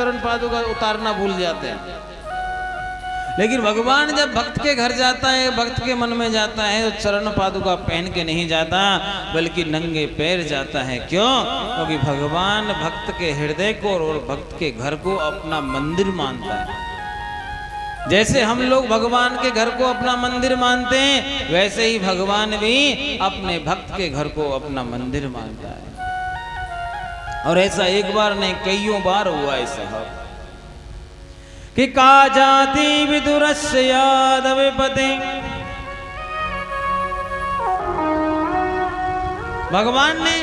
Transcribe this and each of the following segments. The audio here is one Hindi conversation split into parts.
चरण पादुका उतारना भूल जाते हैं। लेकिन भगवान जब भक्त के घर जाता है, भक्त के मन में जाता है, तो चरण पादुका पहन के नहीं जाता, बल्कि नंगे पैर जाता है। क्यों? क्योंकि भगवान भक्त के हृदय को और भक्त के घर को अपना मंदिर मानता है। जैसे हम लोग भगवान के घर को अपना मंदिर मानते हैं, वैसे ही भगवान भी अपने भक्त के घर को अपना मंदिर मानता है। और ऐसा एक बार नहीं, कईयों बार हुआ है साहब कि का जाति विदुरस्य यादव पते। भगवान ने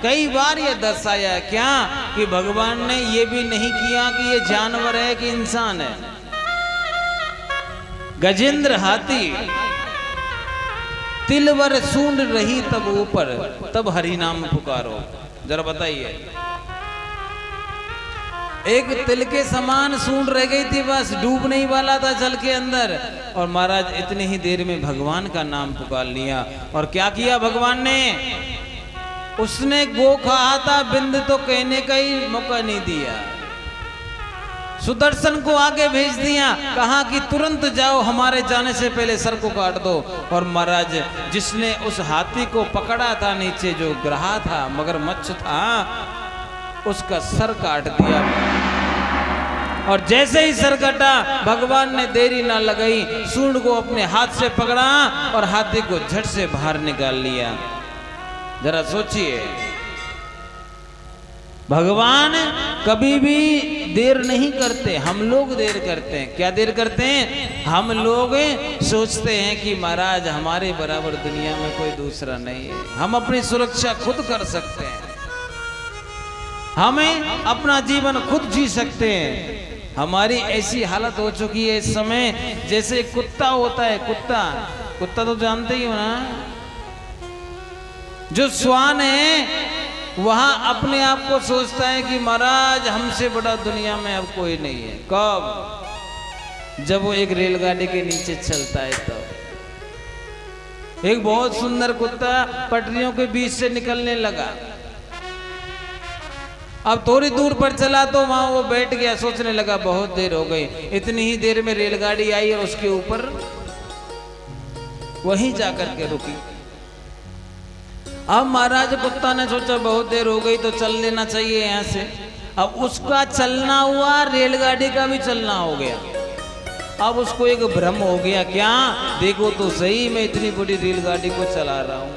कई बार ये दर्शाया क्या कि भगवान ने ये भी नहीं किया कि ये जानवर है कि इंसान है। गजेंद्र हाथी तिलवर सूंड रही तब ऊपर, तब हरि नाम पुकारो। जरा बताइए, एक तिल के समान सूंड रह गई थी, बस डूबने ही वाला था जल के अंदर, और महाराज इतनी ही देर में भगवान का नाम पुकार लिया। और क्या किया भगवान ने? उसने गो कहा था, बिंद तो कहने का ही मौका नहीं दिया। सुदर्शन को आगे भेज दिया, कहा कि तुरंत जाओ, हमारे जाने से पहले सर को काट दो। और महाराज जिसने उस हाथी को पकड़ा था, नीचे जो ग्रहा था, मगरमच्छ था, उसका सर काट दिया। और जैसे ही सर कटा, भगवान ने देरी ना लगाई, सूंड को अपने हाथ से पकड़ा और हाथी को झट से बाहर निकाल लिया। जरा सोचिए, भगवान कभी भी देर नहीं करते, हम लोग देर करते हैं। क्या देर करते हैं? हम लोग सोचते हैं कि महाराज हमारे बराबर दुनिया में कोई दूसरा नहीं है, हम अपनी सुरक्षा खुद कर सकते हैं, हमें अपना जीवन खुद जी सकते हैं। हमारी ऐसी हालत हो चुकी है इस समय, जैसे कुत्ता होता है, कुत्ता तो जानते ही हो ना, जो श्वान है वहां अपने आप को सोचता है कि महाराज हमसे बड़ा दुनिया में अब कोई नहीं है। कब? जब वो एक रेलगाड़ी के नीचे चलता है तब। एक बहुत सुंदर कुत्ता पटरियों के बीच से निकलने लगा, अब थोड़ी दूर पर चला तो वहां वो बैठ गया, सोचने लगा बहुत देर हो गई। इतनी ही देर में रेलगाड़ी आई और उसके ऊपर वहीं जाकर के रुकी। अब महाराज कुत्ता ने सोचा बहुत देर हो गई तो चल लेना चाहिए यहाँ से। अब उसका चलना हुआ, रेलगाड़ी का भी चलना हो गया। अब उसको एक भ्रम हो गया, क्या? देखो तो सही, मैं इतनी बड़ी रेलगाड़ी को चला रहा हूं।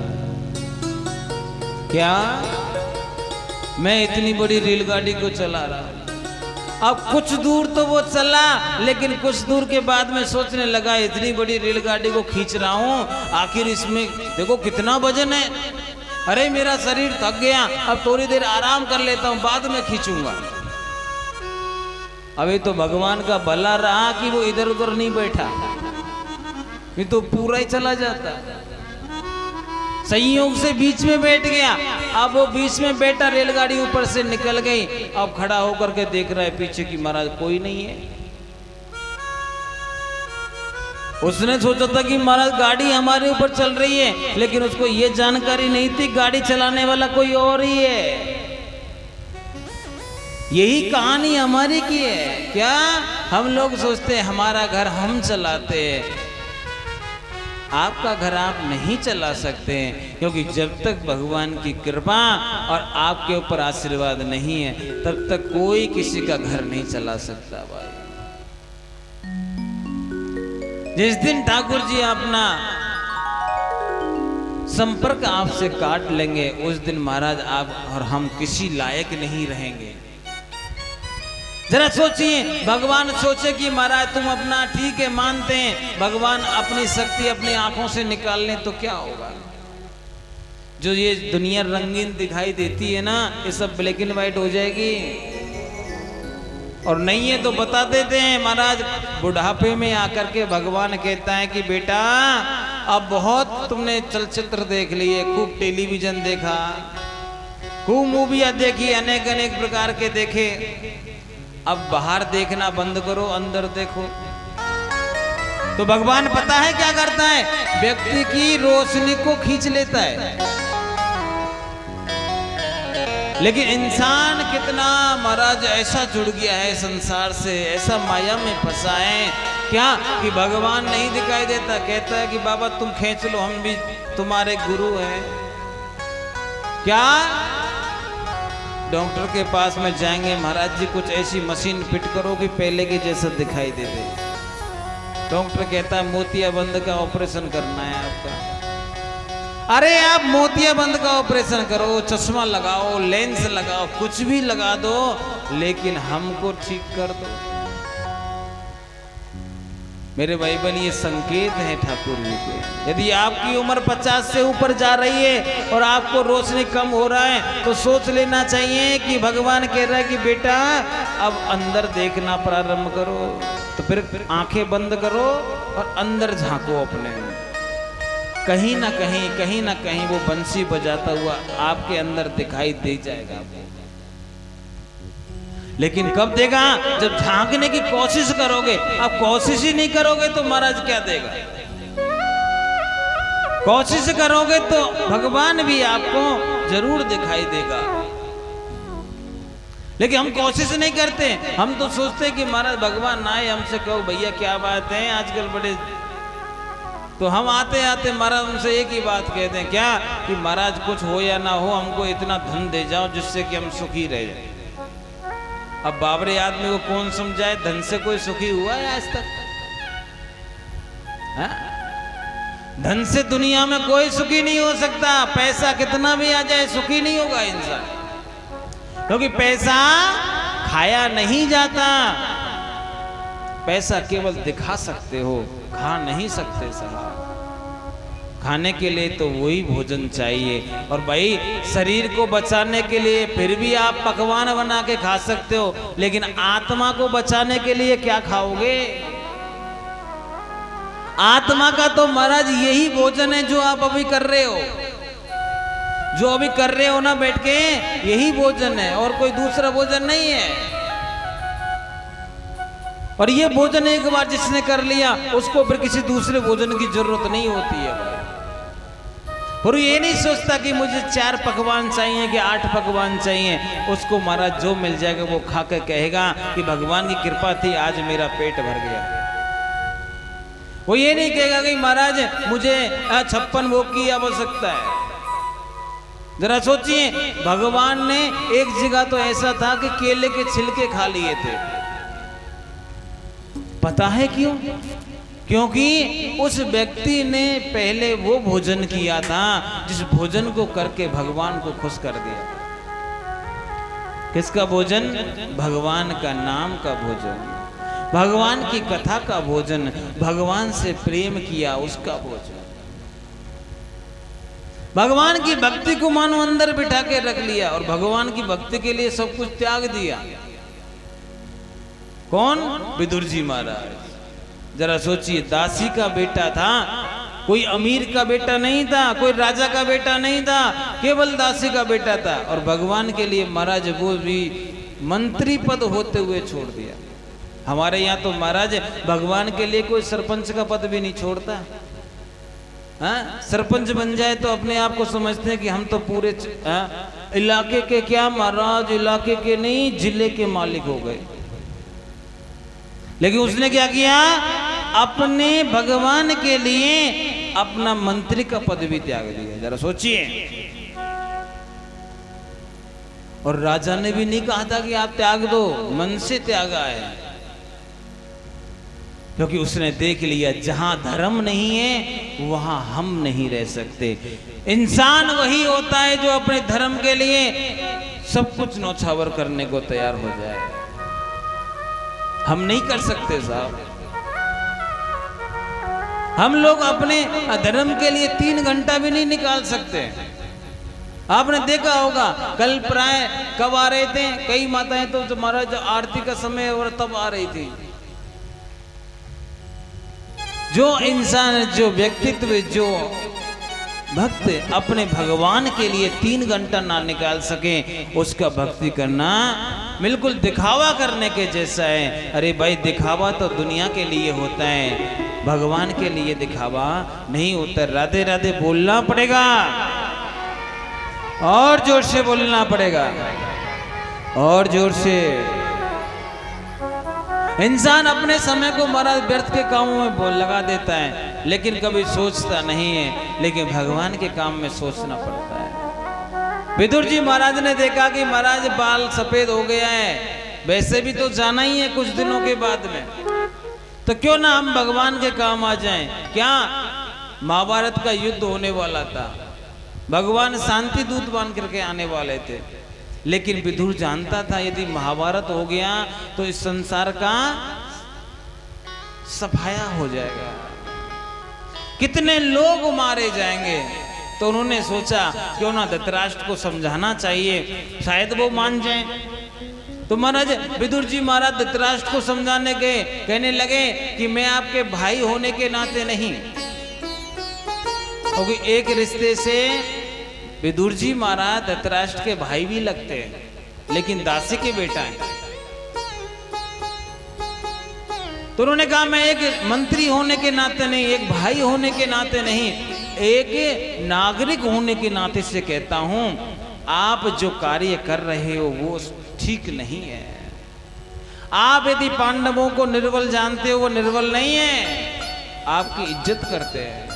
क्या? मैं इतनी बड़ी रेलगाड़ी को चला रहा हूं। अब कुछ दूर तो वो चला, लेकिन कुछ दूर के बाद में सोचने लगा, इतनी बड़ी रेलगाड़ी को खींच रहा हूं, आखिर इसमें देखो कितना वजन है, अरे मेरा शरीर थक गया, अब थोड़ी देर आराम कर लेता हूं, बाद में खींचूंगा। अभी तो भगवान का भला रहा कि वो इधर उधर नहीं बैठा, ये तो पूरा ही चला जाता। संयोग से बीच में बैठ गया। अब वो बीच में बैठा, रेलगाड़ी ऊपर से निकल गई। अब खड़ा होकर के देख रहा है पीछे की महाराज कोई नहीं है। उसने सोचा था कि महाराज गाड़ी हमारे ऊपर चल रही है, लेकिन उसको ये जानकारी नहीं थी गाड़ी चलाने वाला कोई और ही है। यही कहानी हमारी की है। क्या? हम लोग सोचते हैं हमारा घर हम चलाते हैं, आपका घर आप नहीं चला सकते हैं, क्योंकि जब तक भगवान की कृपा और आपके ऊपर आशीर्वाद नहीं है, तब तक कोई किसी का घर नहीं चला सकता भाई। जिस दिन ठाकुर जी अपना संपर्क आपसे काट लेंगे, उस दिन महाराज आप और हम किसी लायक नहीं रहेंगे। जरा सोचिए, भगवान सोचे कि महाराज तुम अपना ठीक है मानते हैं, भगवान अपनी शक्ति अपनी आंखों से निकाल लें तो क्या होगा? जो ये दुनिया रंगीन दिखाई देती है ना, ये सब ब्लैक एंड व्हाइट हो जाएगी। और नहीं है तो बता देते हैं, महाराज बुढ़ापे में आकर के भगवान कहता है कि बेटा अब बहुत तुमने चलचित्र देख लिए, खूब टेलीविजन देखा, खूब मूवियां देखी, अनेक अनेक प्रकार के देखे, अब बाहर देखना बंद करो, अंदर देखो। तो भगवान पता है क्या करता है? व्यक्ति की रोशनी को खींच लेता है। लेकिन इंसान कितना महाराज ऐसा जुड़ गया है संसार से, ऐसा माया में फंसा है क्या कि भगवान नहीं दिखाई देता। कहता है कि बाबा तुम खींच लो, हम भी तुम्हारे गुरु हैं। क्या डॉक्टर के पास में जाएंगे, महाराज जी कुछ ऐसी मशीन फिट करो कि पहले के जैसा दिखाई दे दे। डॉक्टर कहता है मोतियाबंद का ऑपरेशन करना है आपका। अरे आप मोतियाबंद का ऑपरेशन करो, चश्मा लगाओ, लेंस लगाओ, कुछ भी लगा दो, लेकिन हमको ठीक कर दो। मेरे भाई बहन ये संकेत है ठाकुर जी के। यदि आपकी उम्र 50 से ऊपर जा रही है और आपको रोशनी कम हो रहा है तो सोच लेना चाहिए कि भगवान कह रहा है कि बेटा अब अंदर देखना प्रारंभ करो। तो फिर आंखें बंद करो और अंदर झांको अपने। कहीं ना कहीं वो बंसी बजाता हुआ आपके अंदर दिखाई दे जाएगा। लेकिन कब देगा? जब झांकने की कोशिश करोगे। अब कोशिश ही नहीं करोगे तो महाराज क्या देगा? कोशिश करोगे तो भगवान भी आपको जरूर दिखाई देगा। लेकिन हम कोशिश नहीं करते। हम तो सोचते कि महाराज भगवान आए, हमसे कहो भैया क्या बात है आजकल बड़े, तो हम आते आते महाराज उनसे एक ही बात कहते हैं, क्या कि महाराज कुछ हो या ना हो हमको इतना धन दे जाओ जिससे कि हम सुखी रह जाए। अब बाबरे आदमी को कौन समझाए, धन से कोई सुखी हुआ है आज तक? हा? धन से दुनिया में कोई सुखी नहीं हो सकता। पैसा कितना भी आ जाए सुखी नहीं होगा इंसान, क्योंकि पैसा खाया नहीं जाता। पैसा केवल दिखा सकते हो, खा नहीं सकते साहब। खाने के लिए तो वही भोजन चाहिए। और भाई शरीर को बचाने के लिए फिर भी आप पकवान बना के खा सकते हो, लेकिन आत्मा को बचाने के लिए क्या खाओगे? आत्मा का तो महाराज यही भोजन है जो आप अभी कर रहे हो, जो अभी कर रहे हो ना बैठ के, यही भोजन है और कोई दूसरा भोजन नहीं है। और ये भोजन एक बार जिसने कर लिया उसको फिर किसी दूसरे भोजन की जरूरत नहीं होती है भाई। और ये नहीं सोचता कि मुझे 4 पकवान चाहिए कि 8 पकवान चाहिए। उसको महाराज जो मिल जाएगा वो खा कर कहेगा कि भगवान की कृपा थी आज मेरा पेट भर गया। वो ये नहीं कहेगा कि महाराज मुझे 56 भोग की आवश्यकता है। जरा सोचिए, भगवान ने एक जगह तो ऐसा था कि केले के छिलके खा लिए थे। पता है क्यों? क्योंकि उस व्यक्ति ने पहले वो भोजन किया था जिस भोजन को करके भगवान को खुश कर दिया। किसका भोजन? भगवान का नाम का भोजन, भगवान की कथा का भोजन, भगवान से प्रेम किया उसका भोजन। भगवान की भक्ति को मानो अंदर बिठा के रख लिया और भगवान की भक्ति के लिए सब कुछ त्याग दिया। कौन? विदुर जी महाराज। जरा सोचिए, दासी का बेटा था, कोई अमीर का बेटा नहीं था, कोई राजा का बेटा नहीं था, केवल दासी का बेटा था। और भगवान के लिए महाराज वो भी मंत्री पद होते हुए छोड़ दिया। हमारे यहाँ तो महाराज भगवान के लिए कोई सरपंच का पद भी नहीं छोड़ता। हाँ, सरपंच बन जाए तो अपने आप को समझते हैं कि हम तो पूरे इलाके के, क्या महाराज इलाके के नहीं जिले के मालिक हो गए। लेकिन उसने क्या किया? अपने भगवान के लिए अपना मंत्री का पद भी त्याग दिया। जरा सोचिए। और राजा ने भी नहीं कहा था कि आप त्याग दो, मन से त्यागा है, क्योंकि उसने देख लिया जहां धर्म नहीं है वहां हम नहीं रह सकते। इंसान वही होता है जो अपने धर्म के लिए सब कुछ नौछावर करने को तैयार हो जाए। हम नहीं कर सकते साहब। हम लोग अपने धर्म के लिए 3 घंटा भी नहीं निकाल सकते। आपने देखा होगा कल प्राय कब आ रहे थे कई माताएं, तो महाराज आरती का समय और तब आ रही थी। जो इंसान, जो व्यक्तित्व, जो भक्त अपने भगवान के लिए 3 घंटा ना निकाल सके, उसका भक्ति करना बिल्कुल दिखावा करने के जैसा है। अरे भाई, दिखावा तो दुनिया के लिए होता है, भगवान के लिए दिखावा नहीं होता। राधे राधे बोलना पड़ेगा। और जोर से बोलना पड़ेगा, और जोर से। इंसान अपने समय को महाराज व्यर्थ के कामों में बोल लगा देता है, लेकिन कभी सोचता नहीं है। लेकिन भगवान के काम में सोचना पड़ता है। विदुर जी महाराज ने देखा कि महाराज बाल सफेद हो गया है, वैसे भी तो जाना ही है कुछ दिनों के बाद में, तो क्यों ना हम भगवान के काम आ जाएं। क्या महाभारत का युद्ध होने वाला था, भगवान शांति दूत बन करके आने वाले थे, लेकिन विदुर जानता था यदि महाभारत हो गया तो इस संसार का सफाया हो जाएगा, कितने लोग मारे जाएंगे। तो उन्होंने सोचा क्यों ना धृतराष्ट्र को समझाना चाहिए, शायद वो मान जाएं। तो महाराज विदुर जी महाराज धृतराष्ट्र को समझाने गए, कहने लगे कि मैं आपके भाई होने के नाते नहीं, क्योंकि एक रिश्ते से विदुर जी महाराज धृतराष्ट्र के भाई भी लगते हैं, लेकिन दासी के बेटा हैं। तो उन्होंने कहा मैं एक मंत्री होने के नाते नहीं, एक भाई होने के नाते नहीं, एक नागरिक होने के नाते से कहता हूं, आप जो कार्य कर रहे हो वो ठीक नहीं है। आप यदि पांडवों को निर्बल जानते हो, वो निर्बल नहीं है, आपकी इज्जत करते हैं।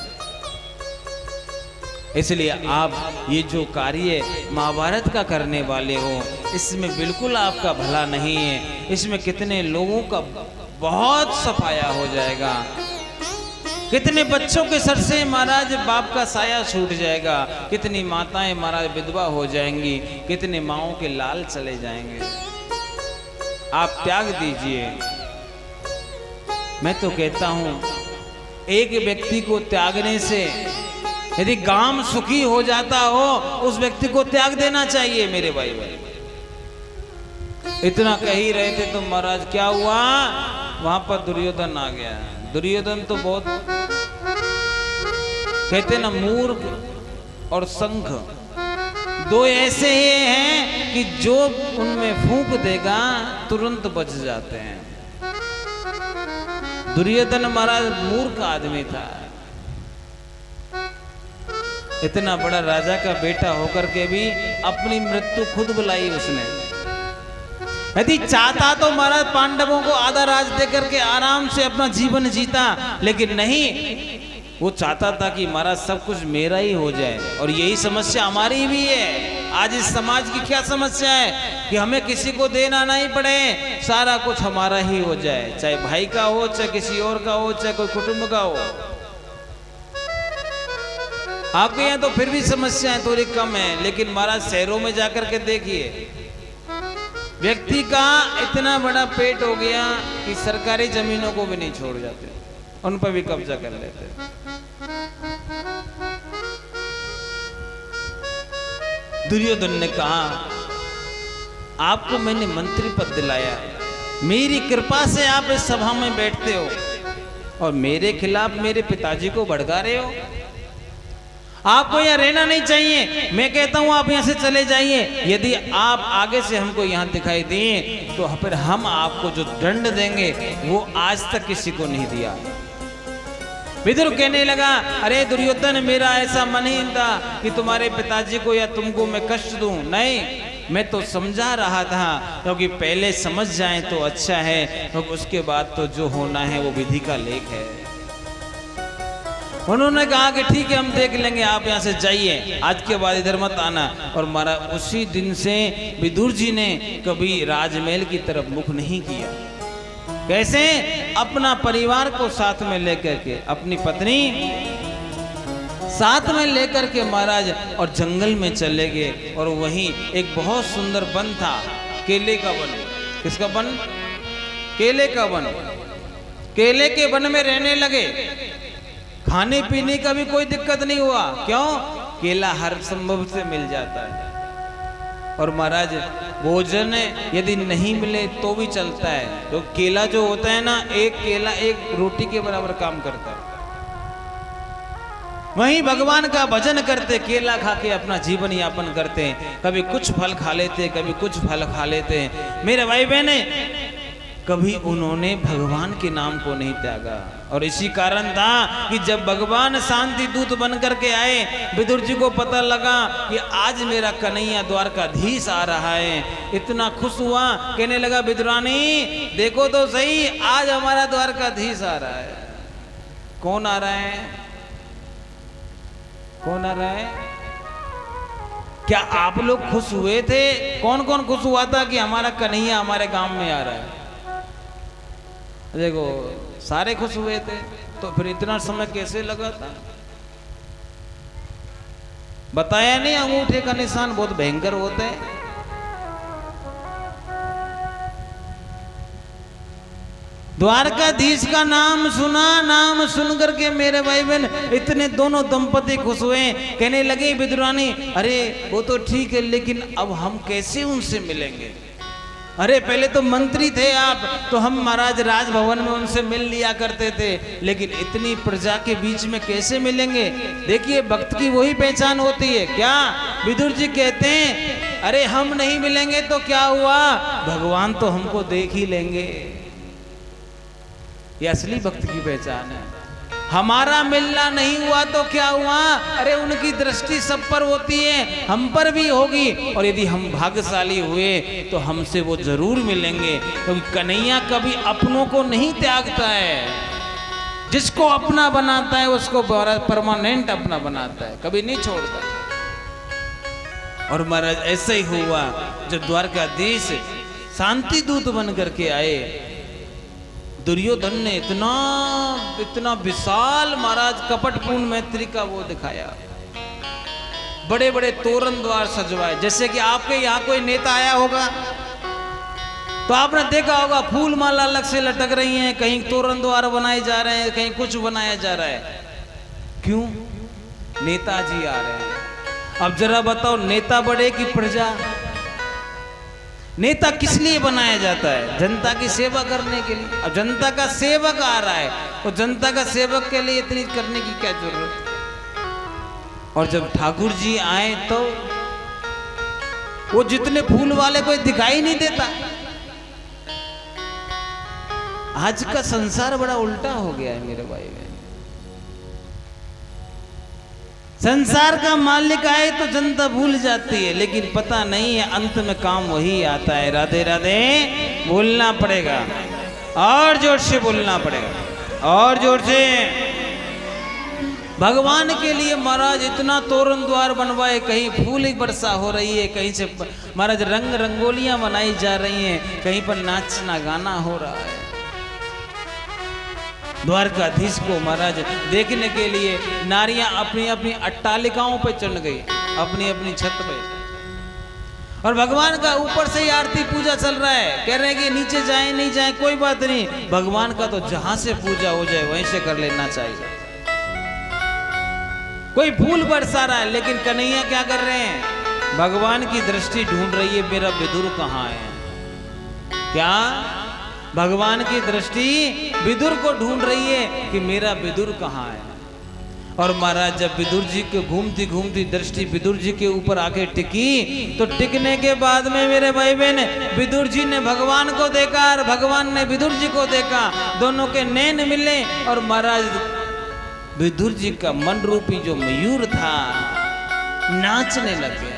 इसलिए आप ये जो कार्य महाभारत का करने वाले हो, इसमें बिल्कुल आपका भला नहीं है। इसमें कितने लोगों का बहुत सफाया हो जाएगा, कितने बच्चों के सर से महाराज बाप का साया छूट जाएगा, कितनी माताएं महाराज विधवा हो जाएंगी, कितने माओं के लाल चले जाएंगे। आप त्याग दीजिए। मैं तो कहता हूं एक व्यक्ति को त्यागने से यदि गांव सुखी हो जाता हो, उस व्यक्ति को त्याग देना चाहिए मेरे भाई। इतना कह ही रहे थे तो महाराज क्या हुआ, वहां पर दुर्योधन आ गया। दुर्योधन तो बहुत कहते ना, मूर्ख और संघ दो ऐसे ही हैं कि जो उनमें फूंक देगा तुरंत बच जाते हैं। दुर्योधन महाराज मूर्ख आदमी था, इतना बड़ा राजा का बेटा होकर के भी अपनी मृत्यु खुद बुलाई उसने। यदि चाहता तो महाराज पांडवों को आधा राज देकर के आराम से अपना जीवन जीता, लेकिन नहीं, वो चाहता था कि महाराज सब कुछ मेरा ही हो जाए। और यही समस्या हमारी भी है। आज इस समाज की क्या समस्या है कि हमें किसी को देना नहीं पड़े, सारा कुछ हमारा ही हो जाए, चाहे भाई का हो, चाहे किसी और का हो, चाहे कोई कुटुंब का हो। आपके यहाँ तो फिर भी समस्याएं थोड़ी कम है, लेकिन महाराज शहरों में जाकर के देखिए, व्यक्ति का इतना बड़ा पेट हो गया कि सरकारी जमीनों को भी नहीं छोड़ जाते, उन पर भी कब्जा कर लेते। दुर्योधन ने कहा आपको मैंने मंत्री पद दिलाया, मेरी कृपा से आप इस सभा में बैठते हो और मेरे खिलाफ मेरे पिताजी को भड़का रहे हो। आपको यहाँ रहना नहीं चाहिए। मैं कहता हूँ आप यहाँ से चले जाइए। यदि आप आगे से हमको यहाँ दिखाई दें तो फिर हम आपको जो दंड देंगे वो आज तक किसी को नहीं दिया। विदुर कहने लगा, अरे दुर्योधन, मेरा ऐसा मन ही था कि तुम्हारे पिताजी को या तुमको मैं कष्ट दूं। नहीं, मैं तो समझा रहा था, क्योंकि पहले समझ जाएं तो अच्छा है, क्योंकि उसके बाद तो जो होना है वो विधि का लेख है। उन्होंने कहा कि ठीक है, हम देख लेंगे, आप यहाँ से जाइए, आज के बाद इधर मत आना। और मारा उसी दिन से विदुर जी ने कभी राजमहल की तरफ मुख नहीं किया। कैसे? अपना परिवार को साथ में लेकर के, अपनी पत्नी साथ में लेकर के महाराज और जंगल में चले गए। और वहीं एक बहुत सुंदर वन था, केले का वन। किसका वन? केले का वन। केले के वन में रहने लगे। खाने पीने का भी कोई दिक्कत नहीं हुआ। क्यों? केला हर संभव से मिल जाता है। और महाराज भोजन यदि नहीं मिले तो भी चलता है, तो केला जो होता है ना, एक केला एक रोटी के बराबर काम करता है। वहीं भगवान का भजन करते, केला खा के अपना जीवन यापन करते हैं। कभी कुछ फल खा लेते, कभी कुछ फल खा लेते हैं। मेरे भाई बहने, कभी उन्होंने भगवान के नाम को नहीं त्यागा। और इसी कारण था कि जब भगवान शांति दूत बन करके आए, विदुर जी को पता लगा कि आज मेरा कन्हैया द्वारकाधीश आ रहा है, इतना खुश हुआ, कहने लगा विदुरानी देखो तो सही, आज हमारा द्वारकाधीश आ रहा है। कौन आ रहा है? कौन आ रहा है? क्या आप लोग खुश हुए थे? कौन कौन खुश हुआ था कि हमारा कन्हैया हमारे गांव में आ रहा है? देखो सारे खुश हुए थे, तो फिर इतना समय कैसे लगा था? बताया नहीं, अंगूठे का निशान बहुत भयंकर होता है। द्वारकाधीश का नाम सुना, नाम सुन करके मेरे भाई बहन इतने दोनों दंपति खुश हुए, कहने लगे विदुरानी अरे वो तो ठीक है, लेकिन अब हम कैसे उनसे मिलेंगे? अरे पहले तो मंत्री थे आप, तो हम महाराज राजभवन में उनसे मिल लिया करते थे, लेकिन इतनी प्रजा के बीच में कैसे मिलेंगे? देखिए भक्त की वही पहचान होती है। क्या विदुर जी कहते हैं अरे हम नहीं मिलेंगे तो क्या हुआ, भगवान तो हमको देख ही लेंगे। ये असली भक्त की पहचान है। हमारा मिलना नहीं हुआ तो क्या हुआ, अरे उनकी दृष्टि सब पर होती है, हम पर भी होगी, और यदि हम भाग्यशाली हुए तो हमसे वो जरूर मिलेंगे, क्योंकि कन्हैया कभी अपनों को नहीं त्यागता है। जिसको अपना बनाता है उसको परमानेंट अपना बनाता है, कभी नहीं छोड़ता। और महाराज ऐसा ही हुआ, जब द्वारकाधीश शांति दूत बन करके आए, दुर्योधन ने इतना विशाल महाराज कपटपूर्ण मैत्री का वो दिखाया। बड़े बड़े तोरण द्वार सजवाए, जैसे कि आपके यहाँ कोई नेता आया होगा तो आपने देखा होगा फूल माला अलग से लटक रही हैं, कहीं तोरण द्वार बनाए जा रहे हैं, कहीं कुछ बनाया जा रहा है। क्यों? नेताजी आ रहे हैं। अब जरा बताओ, नेता बड़े की प्रजा? नेता किस लिए बनाया जाता है? जनता की सेवा करने के लिए। अब जनता का सेवक आ रहा है, तो जनता का सेवक के लिए इतनी करने की क्या जरूरत? और जब ठाकुर जी आए तो वो जितने फूल वाले कोई दिखाई नहीं देता। आज का संसार बड़ा उल्टा हो गया है मेरे भाई बहन। संसार का मालिक आए तो जनता भूल जाती है, लेकिन पता नहीं है अंत में काम वही आता है। राधे राधे बोलना पड़ेगा, और जोर से बोलना पड़ेगा, और जोर से। भगवान के लिए महाराज इतना तोरण द्वार बनवाए, कहीं फूल की वर्षा हो रही है, कहीं से महाराज रंग रंगोलियां बनाई जा रही हैं, कहीं पर नाचना गाना हो रहा है। द्वारकाधीश को महाराज देखने के लिए नारियां अपनी अपनी अट्टालिकाओं पे चढ़ गई, अपनी अपनी छत पे, और भगवान का ऊपर से ही आरती पूजा चल रहा है। कह रहे हैं कि नीचे जाए नहीं जाए कोई बात नहीं, भगवान का तो जहां से पूजा हो जाए वहीं से कर लेना चाहिए। कोई फूल बरसा रहा है, लेकिन कन्हैया क्या कर रहे हैं? भगवान की दृष्टि ढूंढ रही है, मेरा विदुर कहाँ है। क्या? भगवान की दृष्टि विदुर को ढूंढ रही है कि मेरा विदुर कहाँ है। और महाराज जब विदुर जी को घूमती घूमती दृष्टि विदुर जी के ऊपर आके टिकी, तो टिकने के बाद में मेरे भाई बहन विदुर जी ने भगवान को देखा और भगवान ने विदुर जी को देखा, दोनों के नैन मिले, और महाराज विदुर जी का मन रूपी जो मयूर था नाचने लग गया।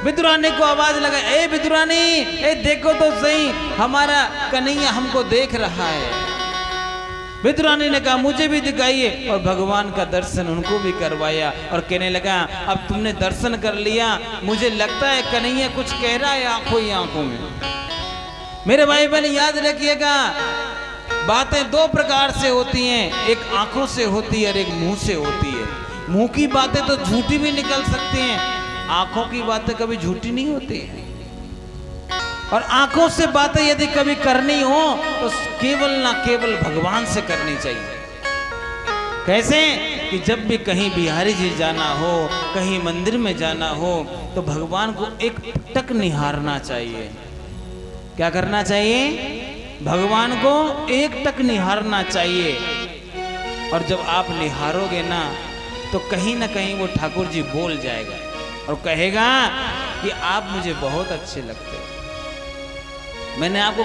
विदुरानी को आवाज लगा, ए विदुरानी, ए देखो तो सही, हमारा कन्हैया हमको देख रहा है। विदुरानी ने कहा मुझे भी दिखाइए, और भगवान का दर्शन उनको भी करवाया, और कहने लगा अब तुमने दर्शन कर लिया, मुझे लगता है कन्हैया कुछ कह रहा है आंखों ही आंखों में। मेरे भाई बहन याद रखिएगा, बातें दो प्रकार से होती हैं, एक आंखों से होती है और एक मुंह से होती है। मुंह की बातें तो झूठी भी निकल सकती हैं, आंखों की बातें कभी झूठी नहीं होती। और आंखों से बातें यदि कभी करनी हो तो केवल ना केवल भगवान से करनी चाहिए। कैसे? कि जब भी कहीं बिहारी जी जाना हो, कहीं मंदिर में जाना हो, तो भगवान को एक टक निहारना चाहिए। क्या करना चाहिए? भगवान को एक टक निहारना चाहिए। और जब आप निहारोगे ना, तो कहीं ना कहीं वो ठाकुर जी बोल जाएगा और कहेगा कि आप मुझे बहुत अच्छे लगते हो। मैंने आपको